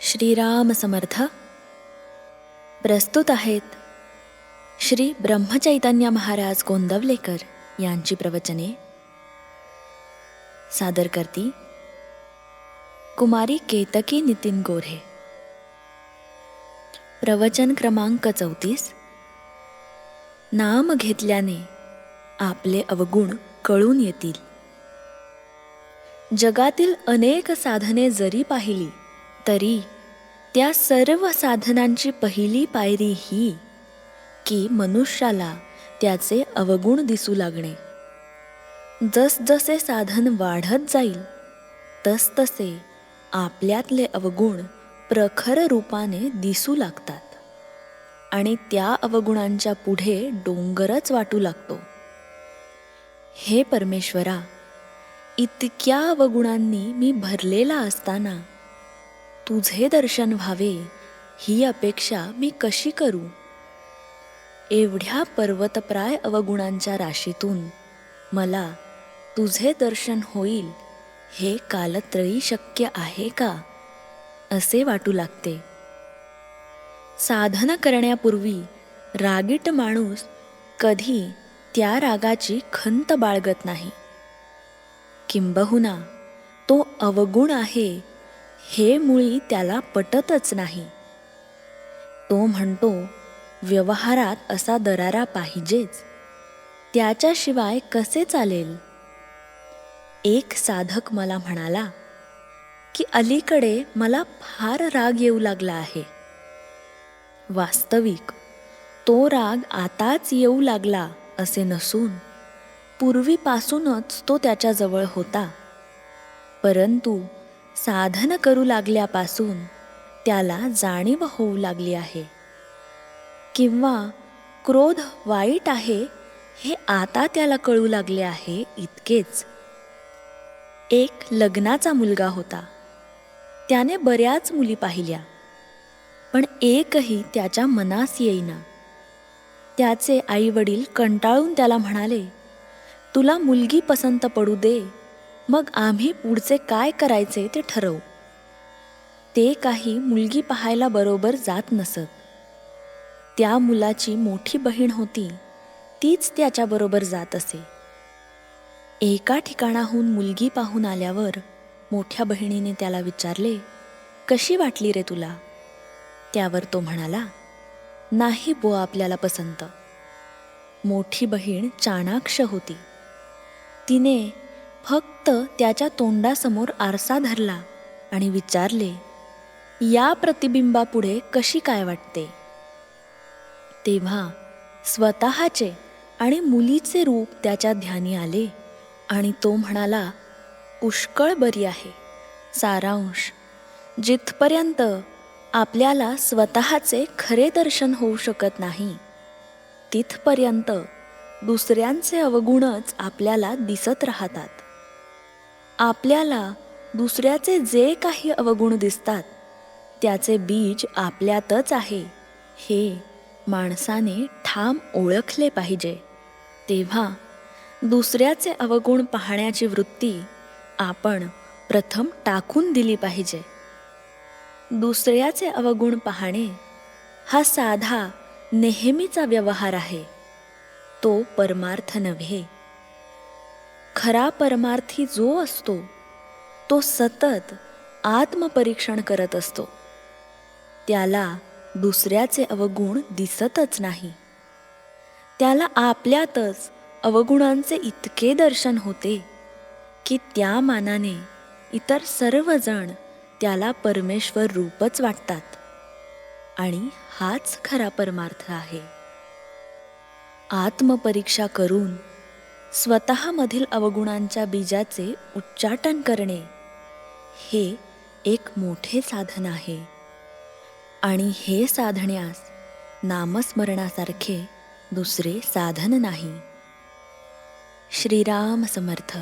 श्रीराम समर्थ. प्रस्तुत आहेत श्री ब्रह्मचैतन्य महाराज गोंदवलेकर यांची प्रवचने. सादर करती कुमारी केतकी नितीन गोऱ्हे. प्रवचन क्रमांक 34. नाम घेतल्याने आपले अवगुण कळून येतील. जगातील अनेक साधने जरी पाहिली तरी त्या सर्व साधनांची पहिली पायरी ही की मनुष्याला त्याचे अवगुण दिसू लागणे. जसजसे साधन वाढत जाईल तसतसे आपल्यातले अवगुण प्रखर रूपाने दिसू लागतात आणि त्या अवगुणांच्या पुढे डोंगरच वाटू लागतो. हे परमेश्वरा, इतक्या अवगुणांनी मी भरलेला असताना तुझे दर्शन व्हावे ही अपेक्षा मी कशी करू? एवढ्या पर्वतप्राय अवगुणांच्या राशीतून मला तुझे दर्शन होईल हे कालत्रयी शक्य आहे का, असे वाटू लागते. साधन करण्यापूर्वी रागीट माणूस कधी त्या रागाची खंत बाळगत नाही. किंबहुना तो अवगुण आहे हे मुळी त्याला पटतच नाही. तो म्हणतो व्यवहारात असा दरारा पाहिजेच, त्याच्याशिवाय कसे चालेल. एक साधक मला म्हणाला की अलीकडे मला फार राग येऊ लागला आहे. वास्तविक तो राग आताच येऊ लागला असे नसून पूर्वीपासूनच तो त्याच्याजवळ होता, परंतु साधन करू लागल्यापासून त्याला जाणीव होऊ लागली आहे. किंवा क्रोध वाईट आहे हे आता त्याला कळू लागले आहे इतकेच. एक लग्नाचा मुलगा होता. त्याने बऱ्याच मुली पाहिल्या, पण एकही त्याच्या मनास येईना. त्याचे आई वडील कंटाळून त्याला म्हणाले, तुला मुलगी पसंत पडू दे, मग आम्ही पुढचे काय करायचे ते ठरवू. ते काही मुलगी पाहायला बरोबर जात नसत. त्या मुलाची मोठी बहीण होती, तीच त्याच्याबरोबर जात असे. एका ठिकाणाहून मुलगी पाहून आल्यावर मोठ्या बहिणीने त्याला विचारले, कशी वाटली रे तुला? त्यावर तो म्हणाला, नाही बुवा आपल्याला पसंत. मोठी बहीण चाणाक्ष होती. तिने फक्त त्याच्या तोंडासमोर आरसा धरला आणि विचारले, या प्रतिबिंबापुढे कशी काय वाटते? तेव्हा स्वतःचे आणि मुलीचे रूप त्याच्या ध्यानी आले आणि तो म्हणाला, पुष्कळ बरी आहे. सारांश, जिथपर्यंत आपल्याला स्वतःचे खरे दर्शन होऊ शकत नाही तिथपर्यंत दुसऱ्यांचे अवगुणच आपल्याला दिसत राहतात. आपल्याला दुसऱ्याचे जे काही अवगुण दिसतात त्याचे बीज आपल्यातच आहे हे माणसाने ठाम ओळखले पाहिजे. तेव्हा दुसऱ्याचे अवगुण पाहण्याची वृत्ती आपण प्रथम टाकून दिली पाहिजे. दुसऱ्याचे अवगुण पाहणे हा साधा नेहमीचा व्यवहार आहे, तो परमार्थ नव्हे. खरा परमार्थी जो असतो तो सतत आत्मपरीक्षण करत असतो. त्याला दुसऱ्याचे अवगुण दिसतच नाही. त्याला आपल्यातच अवगुणांचे इतके दर्शन होते की त्या मानाने इतर सर्वजण त्याला परमेश्वर रूपच वाटतात आणि हाच खरा परमार्थ आहे. आत्मपरीक्षा करून स्वतःमधील अवगुणांच्या बीजाचे उच्चाटन करणे हे एक मोठे साधन आहे आणि हे साधण्यास नामस्मरणासारखे दुसरे साधन नाही. श्रीराम समर्थ.